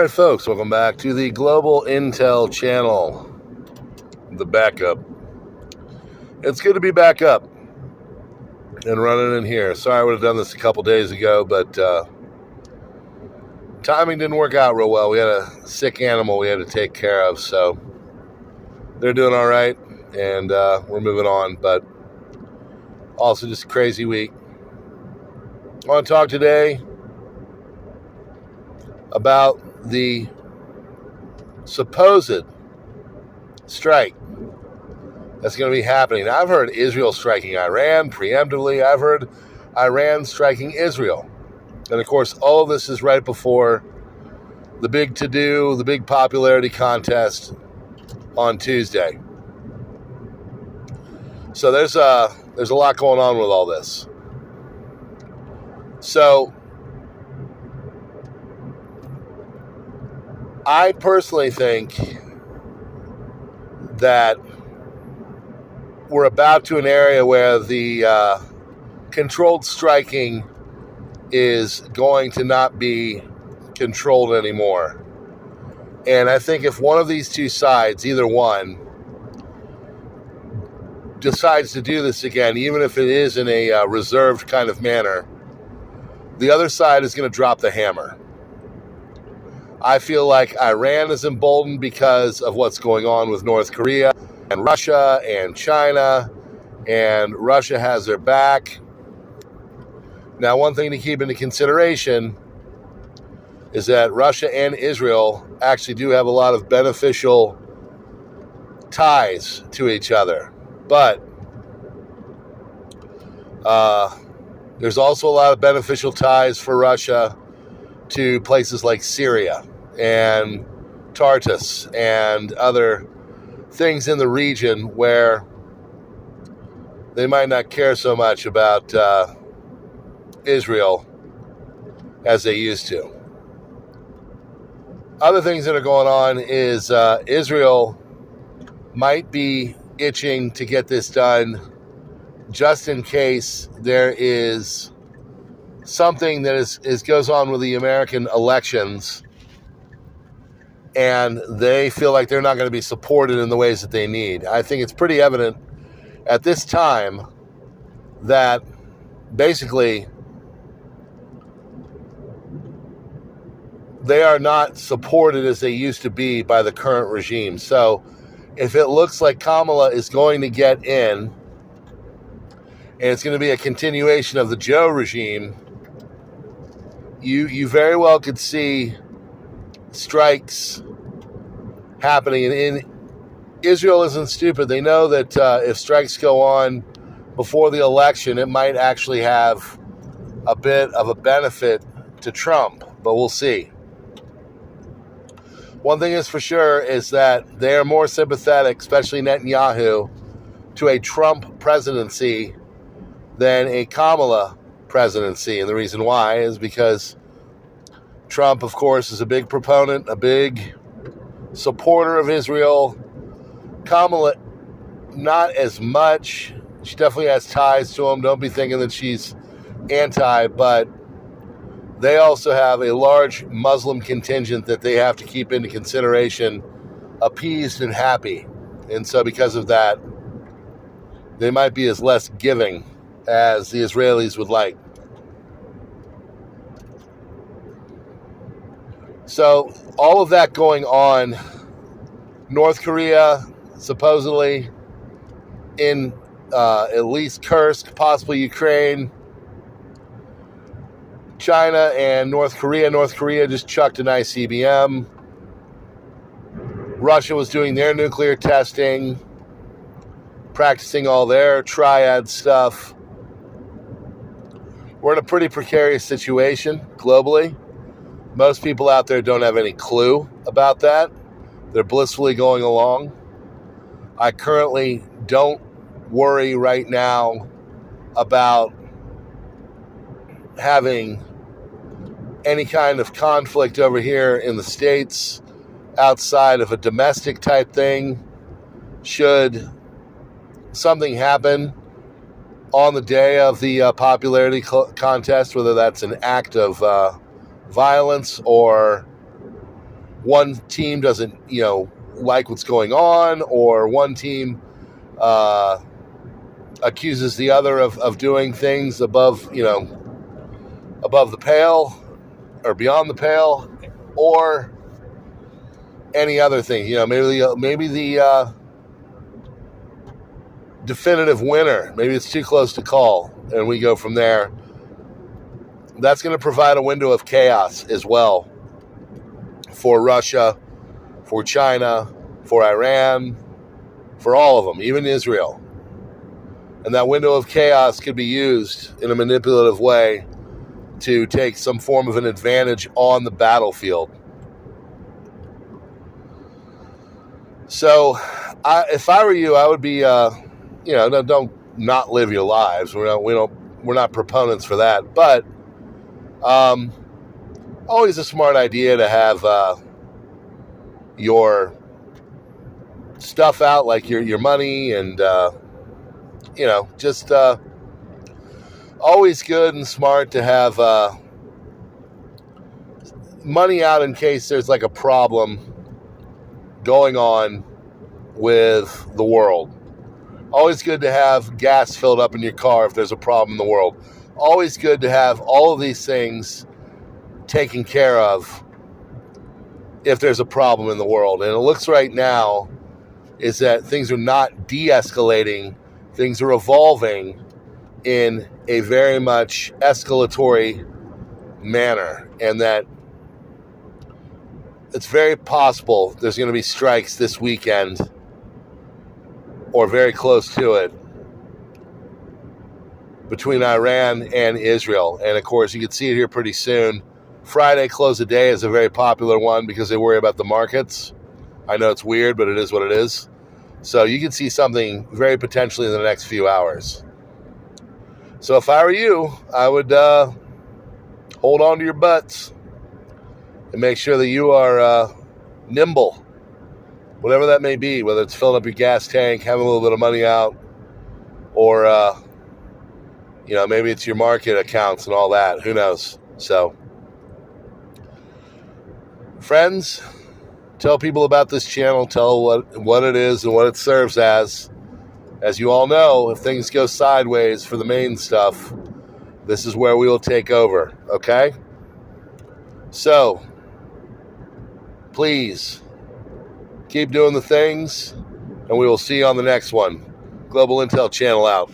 Alright folks, welcome back to the Global Intel channel, the backup. It's good to be back up and running in here. Sorry I would have done this a couple days ago, but timing didn't work out real well. We had a sick animal we had to take care of, so they're doing alright, and we're moving on, but also just a crazy week. I want to talk today about the supposed strike that's going to be happening. Now, I've heard Israel striking Iran preemptively. I've heard Iran striking Israel. And of course, all of this is right before the big to-do, the big popularity contest on Tuesday. So there's a lot going on with all this. So I personally think that we're about to an area where the controlled striking is going to not be controlled anymore. And I think if one of these two sides, either one, decides to do this again, even if it is in a reserved kind of manner, the other side is going to drop the hammer. I feel like Iran is emboldened because of what's going on with North Korea and Russia and China, and Russia has their back. Now, one thing to keep into consideration is that Russia and Israel actually do have a lot of beneficial ties to each other. But there's also a lot of beneficial ties for Russia to places like Syria and Tartus and other things in the region where they might not care so much about Israel as they used to. Other things that are going on is Israel might be itching to get this done just in case there is something that goes on with the American elections and they feel like they're not going to be supported in the ways that they need. I think it's pretty evident at this time that basically they are not supported as they used to be by the current regime. So if it looks like Kamala is going to get in and it's going to be a continuation of the Joe regime, you very well could see strikes happening. And Israel isn't stupid. They know that if strikes go on before the election, it might actually have a bit of a benefit to Trump, but we'll see. One thing is for sure is that they are more sympathetic, especially Netanyahu, to a Trump presidency than a Kamala presidency. And the reason why is because Trump, of course, is a big proponent, a big supporter of Israel. Kamala, not as much. She definitely has ties to him. Don't be thinking that she's anti, but they also have a large Muslim contingent that they have to keep into consideration, appeased and happy. And so because of that, they might be as less giving as the Israelis would like. So all of that going on, North Korea supposedly in at least Kursk, possibly Ukraine, China and North Korea. North Korea just chucked an ICBM. Russia was doing their nuclear testing, practicing all their triad stuff. We're in a pretty precarious situation globally. Most people out there don't have any clue about that. They're blissfully going along. I currently don't worry right now about having any kind of conflict over here in the States outside of a domestic type thing. Should something happen on the day of the popularity contest, whether that's an act of violence or one team doesn't, like what's going on, or one team accuses the other of doing things above the pale or beyond the pale, or any other thing. Maybe the definitive winner, maybe it's too close to call, and we go from there. That's going to provide a window of chaos as well for Russia, for China, for Iran, for all of them, even Israel. And that window of chaos could be used in a manipulative way to take some form of an advantage on the battlefield. So, if I were you, I would be, don't not live your lives. We're not proponents for that, but always a smart idea to have your stuff out, like your money, and just always good and smart to have money out in case there's like a problem going on with the world. Always good to have gas filled up in your car if there's a problem in the world. Always good to have all of these things taken care of if there's a problem in the world. And it looks right now is that things are not de-escalating. Things are evolving in a very much escalatory manner, and that it's very possible there's going to be strikes this weekend or very close to it between Iran and Israel. And of course, you can see it here pretty soon. Friday close of day is a very popular one because they worry about the markets. I know it's weird, but it is what it is. So you can see something very potentially in the next few hours. So if I were you, I would hold on to your butts and make sure that you are nimble, whatever that may be, whether it's filling up your gas tank, having a little bit of money out, or maybe it's your market accounts and all that. Who knows? So, friends, tell people about this channel. Tell what it is and what it serves as. As you all know, if things go sideways for the main stuff, this is where we will take over, okay? So, please, keep doing the things, and we will see you on the next one. Global Intel Channel out.